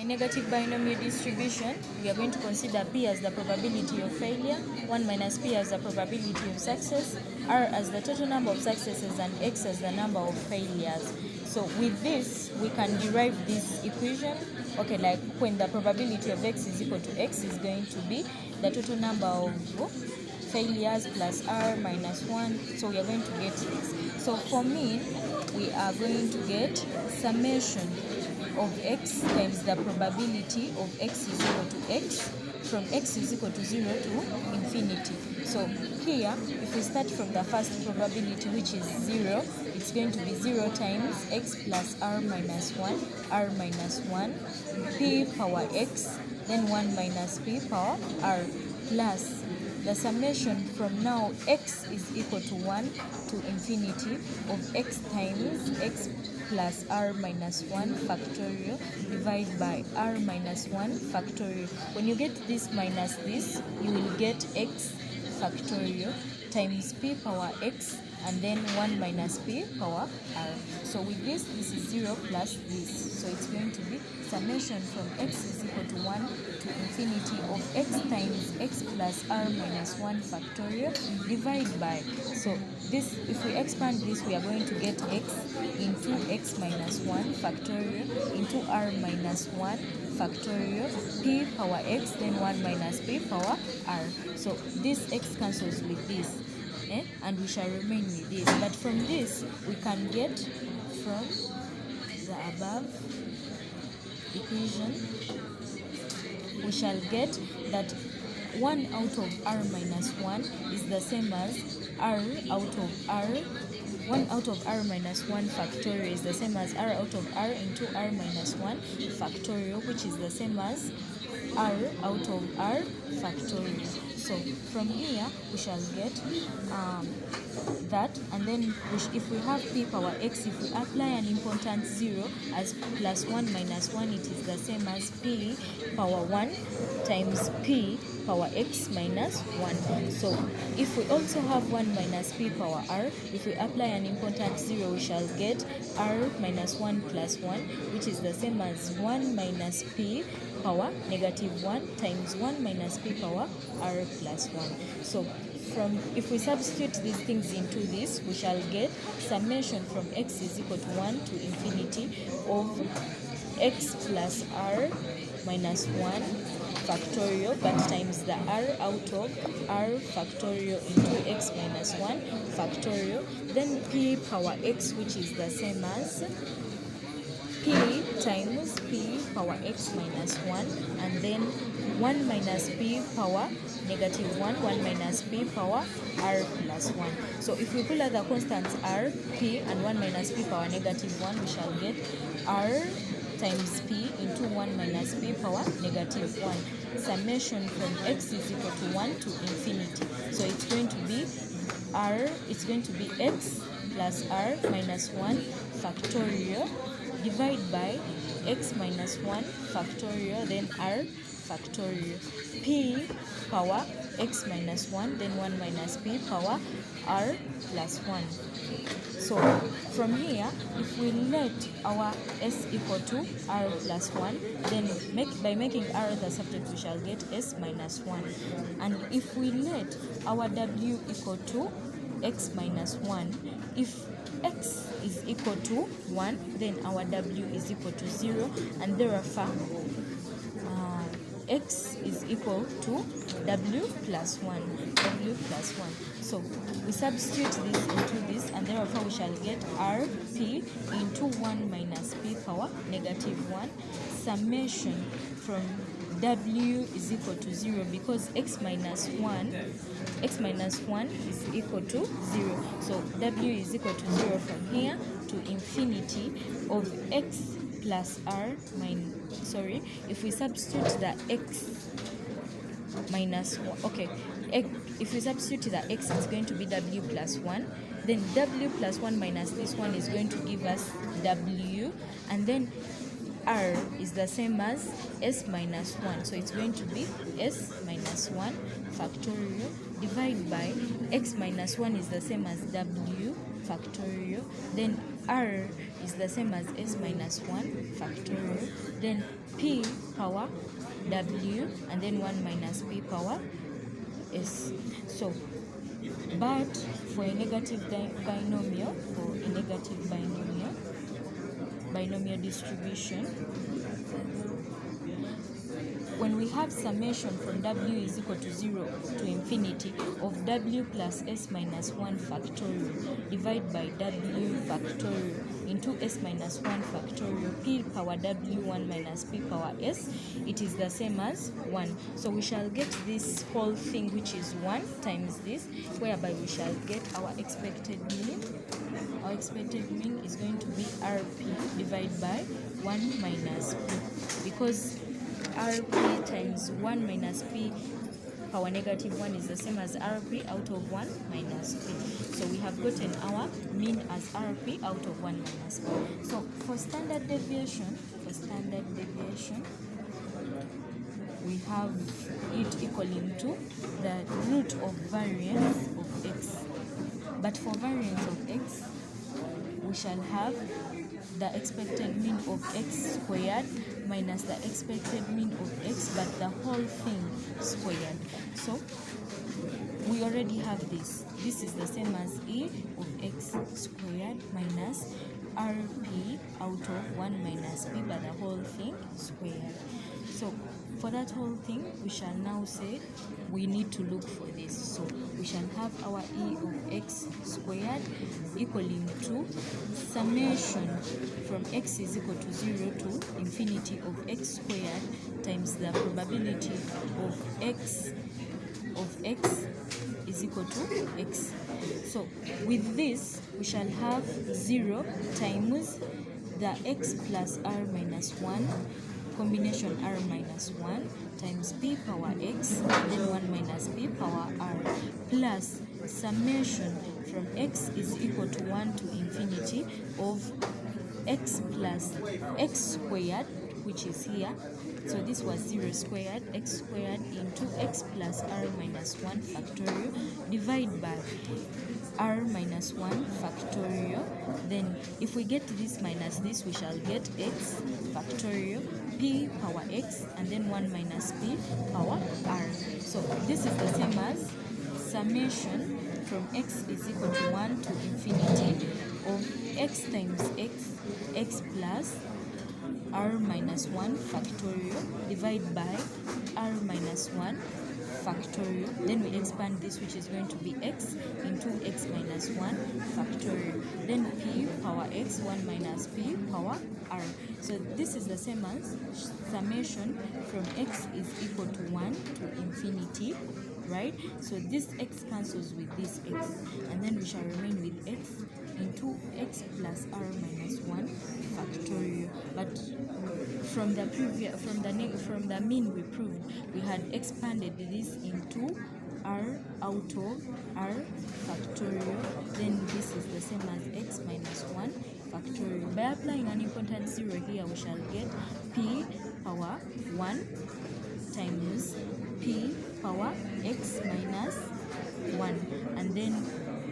In negative binomial distribution, we are going to consider P as the probability of failure, 1 minus P as the probability of success, R as the total number of successes, and X as the number of failures. So with this, we can derive this equation. Okay, like when the probability of X is equal to X is going to be the total number of failures plus R minus 1. So we are going to get this. So for mean, we are going to get summation of X times the probability of X is equal to X from X is equal to 0 to infinity. So here, if we start from the first probability, which is 0, it's going to be 0 times X plus R minus 1, R minus 1, P power X, then 1 minus P power R, plus the summation from now X is equal to 1 to infinity of X times X plus R minus 1 factorial divided by R minus 1 factorial. When you get this minus this, you will get X factorial times P power X and then 1 minus P power R. So with this is 0 plus this. So it's going to be summation from X is equal to 1 to infinity of X times X plus R minus 1 factorial divided by. So this, if we expand this, we are going to get X into X minus 1 factorial into R minus 1 factorial P power X, then 1 minus P power R. So this X cancels with this. And we shall remain with this. But from this, we can get from the above equation, we shall get that 1 out of R minus 1 is the same as R out of R. 1 out of R minus 1 factorial is the same as R out of R into R minus 1 factorial, which is the same as R out of R factorial. So from here, we shall get that, and then if we have P power X, if we apply an important 0 as plus 1 minus 1, it is the same as P power 1 times P power X minus 1. So if we also have 1 minus P power R, if we apply an important 0, we shall get R minus 1 plus 1, which is the same as 1 minus P power negative 1 times 1 minus P power R plus 1. So if we substitute these things into this, we shall get summation from X is equal to 1 to infinity of X plus R minus 1 factorial, but times the R out of R factorial into X minus 1 factorial, then P power X, which is the same as P times P power X minus 1, and then 1 minus P power negative 1, 1 minus P power R plus 1. So if we pull out the constants R, P, and 1 minus P power negative 1, we shall get R times P into 1 minus P power negative 1. Summation from X is equal to 1 to infinity. So it's going to be X plus R minus 1 factorial divided by X minus 1 factorial, then R factorial, P power X minus 1, then 1 minus P power R plus 1. So from here, if we let our S equal to R plus 1, then by making R the subject, we shall get S minus 1. And if we let our W equal to X minus 1, if X is equal to 1, then our W is equal to 0, and therefore X is equal to W plus 1. W plus 1. So we substitute this into this, and therefore we shall get RP into 1 minus P power negative 1 summation from W is equal to 0, because X minus 1 is equal to 0. So W is equal to 0 from here to infinity of X plus R if we substitute the X minus 1, okay, if we substitute the X, it's going to be W plus 1, then W plus 1 minus this one is going to give us W, and then R is the same as S minus 1, so it's going to be S minus 1 factorial divided by X minus 1 is the same as W factorial, then r is the same as s minus 1 factorial, then p power w, and then 1 minus p power s. So, but for a negative binomial, binomial distribution, when we have summation from w is equal to 0 to infinity of w plus s minus 1 factorial divided by w factorial into s minus 1 factorial p power w 1 minus p power s, it is the same as 1. So we shall get this whole thing, which is 1 times this, whereby we shall get our expected mean. Our expected mean is going to be rp divided by 1 minus p, because rp times 1 minus p power negative 1 is the same as rp out of 1 minus p. So we have gotten our mean as rp out of 1 minus p. So for standard deviation, we have it equaling to the root of variance of x. But for variance of x, we shall have the expected mean of x squared minus the expected mean of x, but the whole thing squared. So we already have this. This is the same as e of x squared minus rp out of 1 minus p, but the whole thing squared. So for that whole thing, we shall now say we need to look for this. So we shall have our e of x squared equaling to summation from x is equal to 0 to infinity of x squared times the probability of x is equal to x. So with this, we shall have 0 times the x plus r minus 1 combination r minus 1 times p power x, then 1 minus p power r, plus summation from x is equal to 1 to infinity of x plus x squared, which is here. So this was 0 squared, x squared into x plus r minus 1 factorial divided by r minus 1 factorial. Then if we get this minus this, we shall get x factorial p power x, and then 1 minus p power r. So this is the same as summation from x is equal to 1 to infinity of x times x plus r minus 1 factorial divided by r minus 1 factorial. Then we expand this, which is going to be x into x minus 1 factorial. Then p power x, 1 minus p power r. So this is the same as summation from x is equal to 1 to infinity, right? So this x cancels with this x, and then we shall remain with x into x plus r minus 1 factorial. But from the previous, from the mean we proved, we had expanded this into r out of r factorial. Then this is the same as x minus 1 factorial. By applying an important 0 here, we shall get p power 1 times p power x minus 1, and then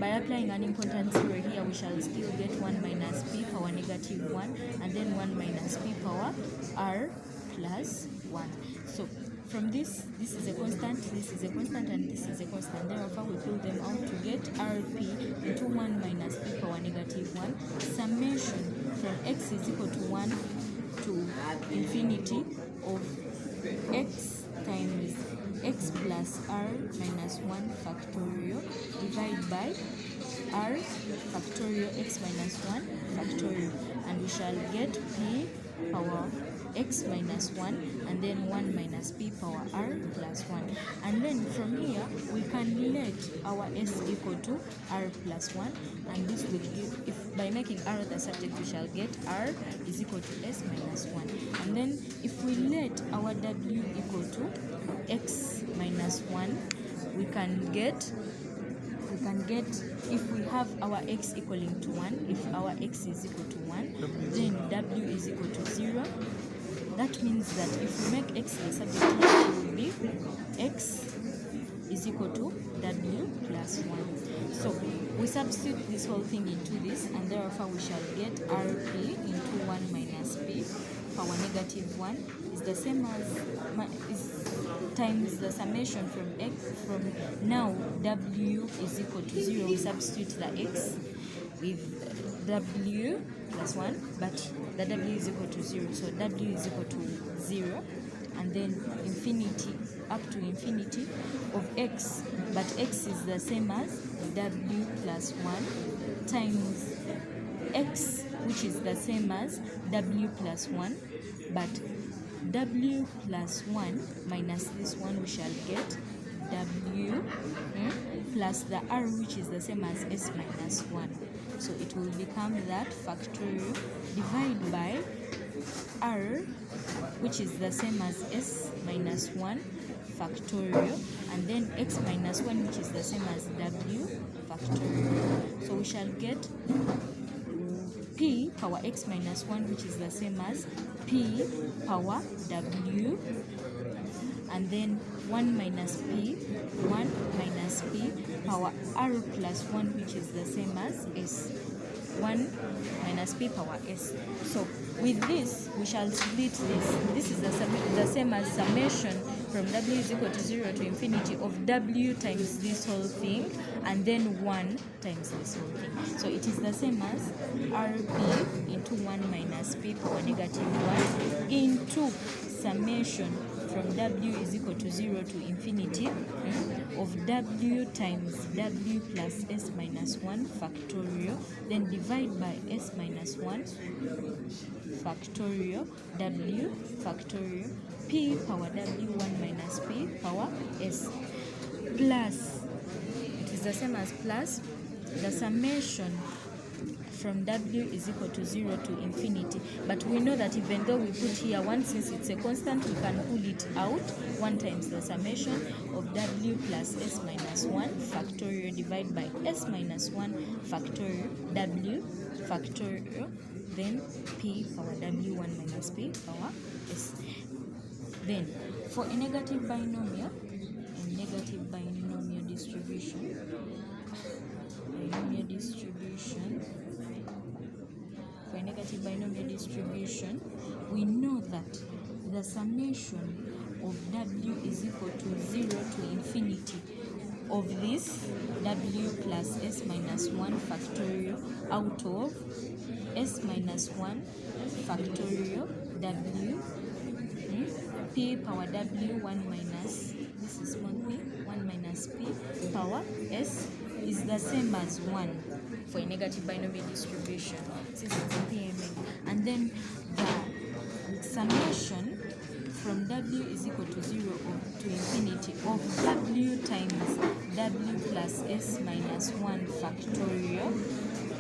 by applying an important 0 here, we shall still get 1 minus p power negative 1, and then 1 minus p power r plus 1. So from this is a constant, this is a constant, and this is a constant. Therefore, we pull them out to get rp into 1 minus p power negative 1, summation from x is equal to 1 to infinity of x times x plus r minus 1 factorial divided by r factorial x minus 1 factorial, and we shall get p power x minus 1, and then 1 minus p power r plus 1. And then from here, we can let our s equal to r plus 1, and this will give, if by making r the subject, we shall get r is equal to s minus 1. And then if we let our w equal to x minus 1, we can get, if we have our x equaling to 1, if our x is equal to 1, then w is equal to 0. That means that if we make x the subject, it will be x is equal to w plus 1. So we substitute this whole thing into this, and therefore we shall get rp into 1 minus p power negative 1 is the same as times the summation from x. From now w is equal to 0, we substitute the x with w plus 1, but the w is equal to 0, so w is equal to 0, and then infinity up to infinity of x, but x is the same as w plus 1 times x, which is the same as w plus 1, but w plus 1 minus this one, we shall get w plus the r, which is the same as s minus 1. So it will become that factorial divided by r, which is the same as s minus 1 factorial, and then x minus 1, which is the same as w factorial. So we shall get p power x minus 1, which is the same as p power w, and then 1 minus p power r plus 1, which is the same as s. 1 minus p power s. So with this, we shall split this. This is the same as summation from w is equal to 0 to infinity of w times this whole thing, and then 1 times this whole thing. So it is the same as rp into 1 minus p power negative 1 into summation from w is equal to 0 to infinity of w times w plus s minus 1 factorial, then divide by s minus 1 factorial w factorial p power w 1 minus p power s, plus, it is the same as plus the summation from w is equal to 0 to infinity, but we know that even though we put here 1, since it's a constant, we can pull it out. 1 times the summation of w plus s minus 1 factorial divided by s minus 1 factorial w factorial, then p power w 1 minus p power s. Then for a negative binomial distribution, for a negative binomial distribution, we know that the summation of w is equal to 0 to infinity of this w plus s minus 1 factorial out of s minus 1 factorial w p power w 1 minus, this is 1p, 1 minus p power s is the same as 1 for a negative binomial distribution, since it's a PMA. And then the summation from w is equal to 0 to infinity of w times w plus s minus 1 factorial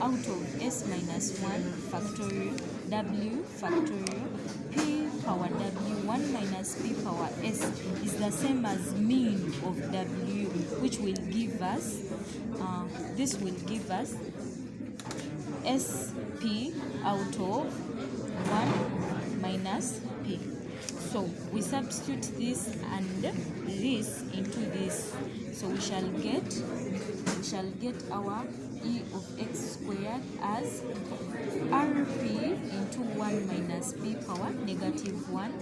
out of s minus 1 factorial w factorial p power w 1 minus p power s is the same as mean of w, which will give us this will give us sp out of 1 minus p. So we substitute this and this into this, so we shall get our e of x squared as rp into 1 minus p power negative 1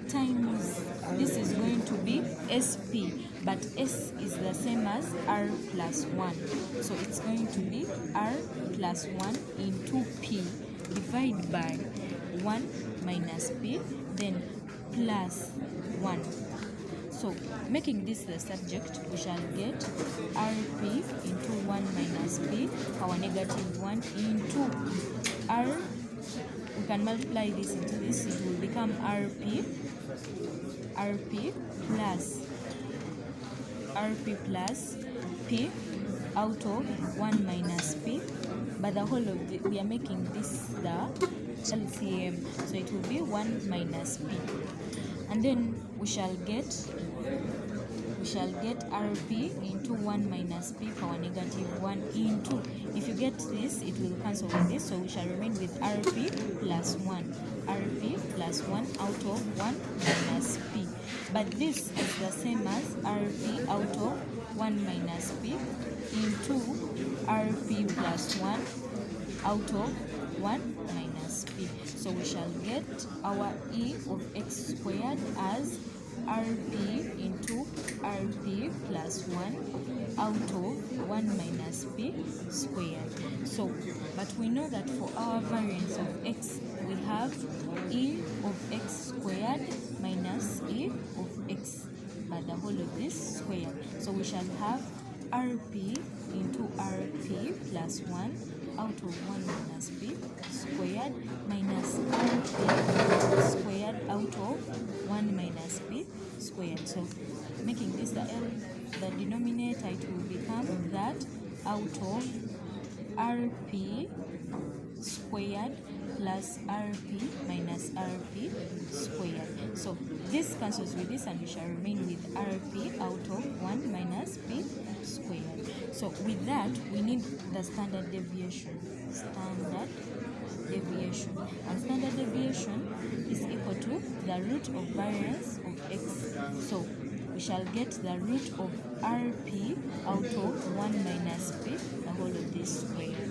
times, this is going to be sp, but s is the same as r plus 1, so it's going to be r plus 1 into p divided by 1 minus p, then plus 1. So making this the subject, we shall get rp into 1 minus p power negative 1 into r, we can multiply this into this, it will become rp plus p out of 1 minus p, but the whole of the, we are making this the LCM, so it will be 1 minus p, and then we shall get rp into 1 minus p power negative 1 into, if you get this, it will cancel with this, so we shall remain with rp plus 1 out of 1 minus p. but this is the same as rp out of 1 minus p into rp plus 1 out of 1 minus p. So we shall get our e of x squared as rp into rp plus 1 out of 1 minus p squared. So, but we know that for our variance of x, we have e of x squared minus e of x by the whole of this squared. So we shall have rp into rp plus 1 out of 1 minus p squared minus rp squared out of 1 minus p squared. So making this the denominator, it will become that out of rp squared plus rp minus rp squared. So this cancels with this and we shall remain with rp out of 1 minus p squared. So with that, we need the standard deviation. Standard deviation. And standard deviation is equal to the root of variance of x. So we shall get the root of rp out of 1 minus p, the whole of this square.